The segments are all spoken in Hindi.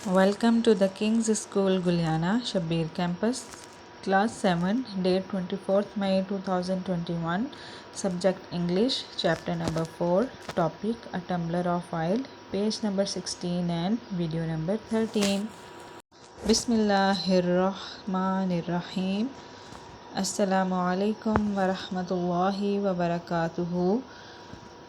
Welcome to the King's School Guliana, Shabir Campus, Class 7, date 24th May 2021, Subject English, Chapter number 4, Topic A Tumbler of Oil, page number 16 and video number 13. Bismillahirrahmanirrahim. Assalamu alaikum wa rahmatullahi wa barakatuhu.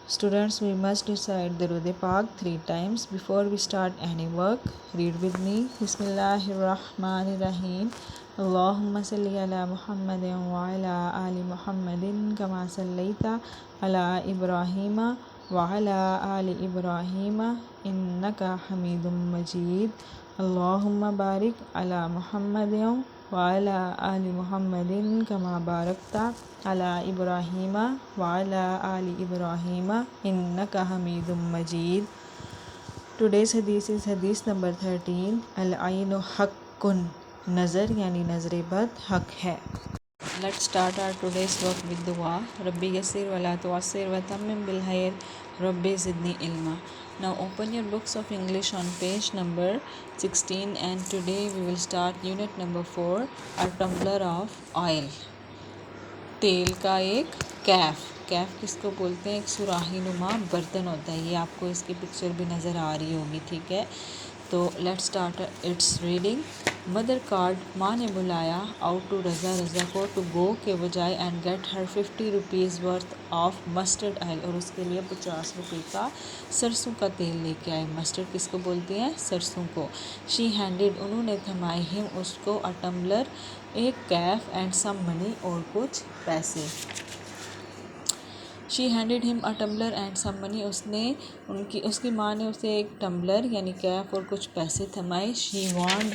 Students, we must recite Durud Pak 3 times before we start any work. Read with me. Bismillahirrahmanirrahim. Allahumma salli ala Muhammadin wa ala ali Muhammadin kama sallaita ala Ibrahima wa ala ali Ibrahima innaka Hamidum Majid. Allahumma barik ala Muhammadin wa ala ali Muhammadin kama barakta ala Ibrahima wa ala ali Ibrahima innaka Hamidum Majid. Today's hadith is hadith number 13. Al-ainu haqqun. Nazar yani nazre bad haq hai. Let's start our today's work with dua. Rabbi yassir wa la tu'assir wa tammim bil khair. Rabbi zidni ilma. Now open your books of English on page number 16 and today we will start unit number 4, a tumbler of oil. तेल का एक कैफ किसको बोलते हैं? एक सुराही नुमा बर्तन होता है। ये आपको इसकी पिक्चर भी नज़र आ रही होगी, ठीक है। तो let's start it's reading. Mother card, माँ ने बुलाया आउट टू रज़ा को टू गो के बजाय and get her 50 rupees worth of mustard oil, और उसके लिए 50 रुपये का सरसों का तेल लेके आए। मस्टर्ड किसको बोलते हैं? सरसों को। शी हैंडेड, उन्होंने थमाए हिम उसको, अ टम्बलर एक कैफ एंड सम मनी, और कुछ पैसे। She handed him a tumbler and some money, उसकी माँ ने उसे एक टम्बलर यानी कैफ और कुछ पैसे थमाए। शी वांड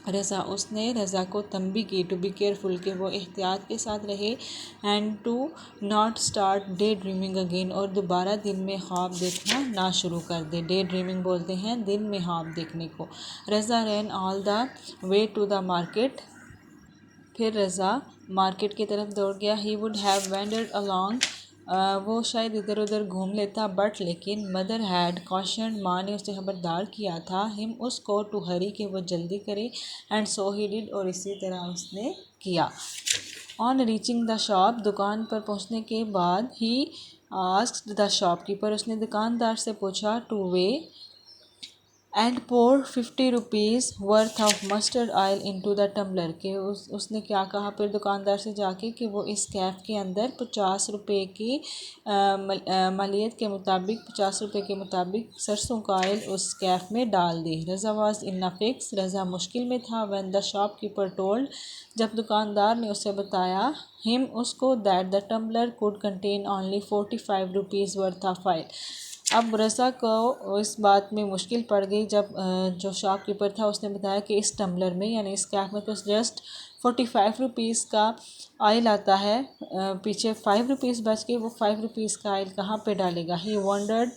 रज़ा, उसने रज़ा को तंबी की टू बी केयरफुल, कि वो एहतियात के साथ रहे, and to not start day dreaming again, और दोबारा दिन में ख्वाब देखना ना शुरू कर दे। डे ड्रीमिंग बोलते हैं दिन में ख्वाब देखने को। Raza ran all the way to the market, फिर रज़ा मार्केट की तरफ दौड़ गया। He would have wandered along, वो शायद इधर उधर घूम लेता, बट लेकिन मदर हैड कॉशन्ड, माँ ने उसे खबरदार किया था, हिम उसको, टू हरी, कि वो जल्दी करे, एंड सो ही डिड, और इसी तरह उसने किया। ऑन रीचिंग द शॉप, दुकान पर पहुँचने के बाद, ही आस्क्ड द शॉपकीपर, उसने दुकानदार से पूछा, to weigh and pour 50 rupees worth of mustard oil into the tumbler, के उसने क्या कहा फिर दुकानदार से जाके कि वो इस कैफ़ के अंदर 50 रुपये की मालियत के मुताबिक 50 रुपये के मुताबिक सरसों का ऑयल उस कैफ़ में डाल दे। रज़ा वाज इन अ फिक्स, रज़ा मुश्किल में था। व्हेन द शॉपकीपर टोल्ड, जब दुकानदार ने उसे बताया, हिम उसको, that the tumbler could contain only 45 rupees worth of oil. अब रज़ा को इस बात में मुश्किल पड़ गई जब जो शॉपकीपर था उसने बताया कि इस टम्बलर में यानी इस कैफ में तो जस्ट 45 रुपीज़ का ऑयल आता है, पीछे 5 रुपीज़ बच के, वो 5 रुपीज़ का ऑयल कहाँ पे डालेगा। He wondered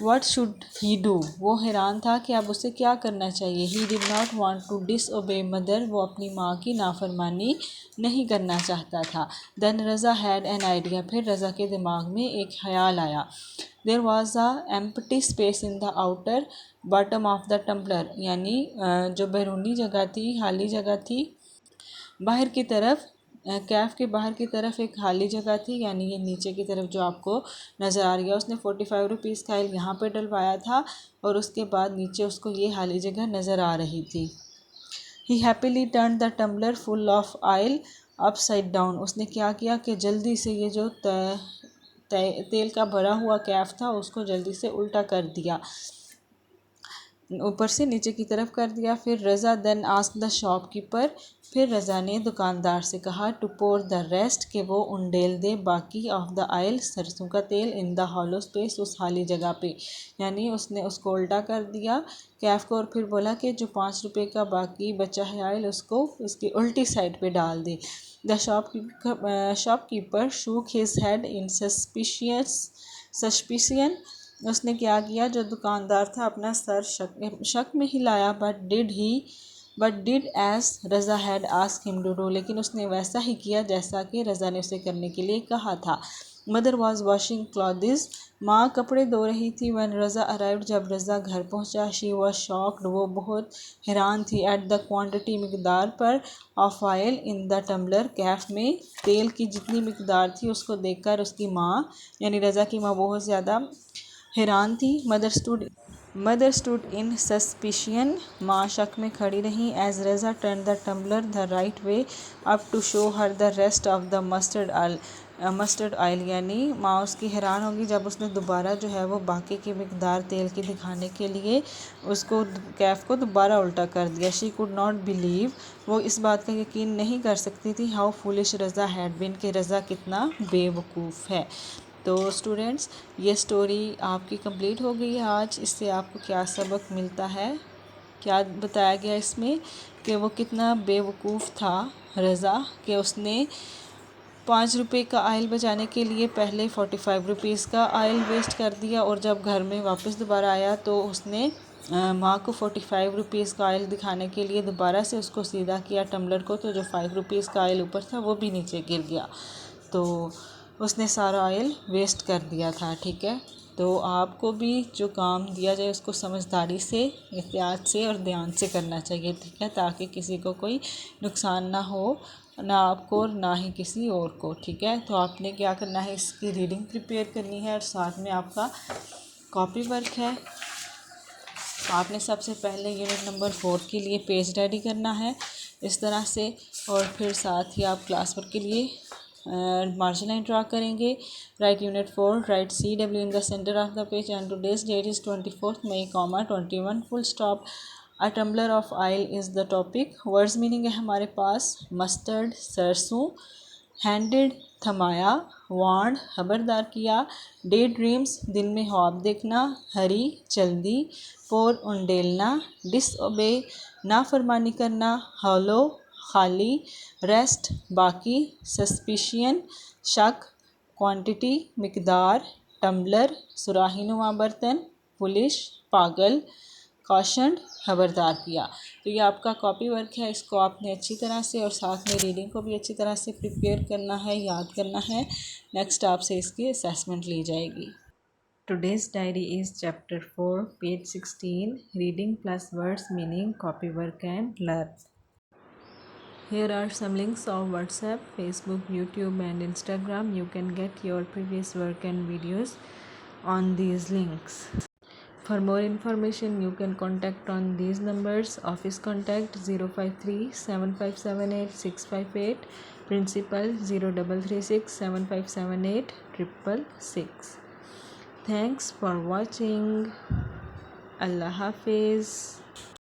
what should he do, वो हैरान था कि अब उसे क्या करना चाहिए। He did not want to disobey mother, वो अपनी माँ की नाफरमानी नहीं करना चाहता था। Then Raza had an idea, फिर रज़ा के दिमाग में एक ख्याल आया। There was a empty space in the outer bottom of the tumbler, यानी जो बैरूनी जगह थी, खाली जगह थी, बाहर की तरफ कैफ़ के बाहर की तरफ एक खाली जगह थी, यानी ये नीचे की तरफ जो आपको नज़र आ रही है। उसने 45 रुपीज़ का ऑयल यहाँ पे डलवाया था और उसके बाद नीचे उसको ये खाली जगह नज़र आ रही थी। He happily turn the tumbler full of oil upside down, उसने क्या किया कि जल्दी से ये जो तेल का भरा हुआ कैफ़ था उसको जल्दी से उल्टा कर दिया, ऊपर से नीचे की तरफ कर दिया। फिर रज़ा देन आस्क द शॉपकीपर, फिर रज़ा ने दुकानदार से कहा, टू पोर द रेस्ट, के वो उंडेल दे बाकी ऑफ द ऑयल, सरसों का तेल, इन द हॉलो स्पेस, उस खाली जगह पे, यानी उसने उसको उल्टा कर दिया कैफ़ को, और फिर बोला कि जो 5 रुपये का बाकी बचा है ऑयल उसको उसकी उल्टी साइड पे डाल दे। The shopkeeper shook his head in suspicion, उसने क्या किया, जो दुकानदार था अपना सर शक में हिलाया। But did as Raza had ask him to do, लेकिन उसने वैसा ही किया जैसा कि रज़ा ने उसे करने के लिए कहा था। मदर वॉज वॉशिंग क्लॉथ्स, माँ कपड़े धो रही थी। व्हेन रज़ा अराइव्ड, जब रज़ा घर पहुँचा। शी वॉज शॉक्ड, वो बहुत हैरान थी। एट द क्वांटिटी, मिकदार पर। Of oil in the tumbler, कैफ में तेल की जितनी मिकदार थी उसको देखकर उसकी माँ यानी रज़ा की माँ बहुत ज़्यादा हैरान थी। मदर स्टूड इन सस्पिशियन, माँ शक में खड़ी रहीं। As Raza turn the tumbler the right way up to show her the rest of the mustard oil, यानी माँ उसकी हैरान होगी जब उसने दोबारा जो है वो बाकी की मिकदार तेल की दिखाने के लिए उसको कैफ को दोबारा उल्टा कर दिया। शी कुड नॉट बिलीव, वो इस बात का यकीन नहीं कर सकती थी। How foolish Raza had been, कि रज़ा कितना बेवकूफ़ है। तो स्टूडेंट्स, ये स्टोरी आपकी कंप्लीट हो गई है आज। इससे आपको क्या सबक मिलता है, क्या बताया गया इसमें कि वो कितना बेवकूफ़ था रज़ा, कि उसने 5 रुपये का आयल बचाने के लिए पहले 45 रुपीज़ का आयल वेस्ट कर दिया, और जब घर में वापस दोबारा आया तो उसने माँ को 45 रुपीज़ का आयल दिखाने के लिए दोबारा से उसको सीधा किया टम्बलर को, तो जो 5 रुपीज़ का आयल ऊपर था वो भी नीचे गिर गया। तो उसने सारा ऑयल वेस्ट कर दिया था। ठीक है, तो आपको भी जो काम दिया जाए उसको समझदारी से, एहतियात से और ध्यान से करना चाहिए। ठीक है, ताकि किसी को कोई नुकसान ना हो, ना आपको और ना ही किसी और को। ठीक है, तो आपने क्या करना है, इसकी रीडिंग प्रिपेयर करनी है और साथ में आपका कॉपी वर्क है। आपने सबसे पहले यूनिट नंबर 4 के लिए पेज रेडी करना है इस तरह से, और फिर साथ ही आप क्लास वर्क के लिए मार्जिन लाइन ड्रा करेंगे। Write unit 4, write CW in the centre of the page and today's date is 24 May, 21 full stop. A tumbler of oil is the topic. Words meaning है हमारे पास, मस्टर्ड सरसों, हैंडेड थमाया, वार्न खबरदार किया, डे ड्रीम्स दिन में ख्वाब देखना, हरी जल्दी, फोर उंडेलना, डिसओबे नाफरमानी करना, हॉलो खाली, रेस्ट बाकी, सस्पिशियन शक, क्वांटिटी मिकदार, टम्बलर सुराहीनुमा बर्तन, पुलिश पागल, कॉशंड खबरदार किया। तो ये आपका कॉपी वर्क है, इसको आपने अच्छी तरह से और साथ में रीडिंग को भी अच्छी तरह से प्रिपेयर करना है, याद करना है। नेक्स्ट आपसे इसकी असेसमेंट ली जाएगी। Today's diary is chapter 4, page 16, reading plus words meaning, copy work and learn. Here are some links of WhatsApp, Facebook, YouTube and Instagram. You can get your previous work and videos on these links. For more information, you can contact on these numbers. Office contact 053 7578 658, Principal 0336 7578 666. Thanks for watching. Allah Hafiz.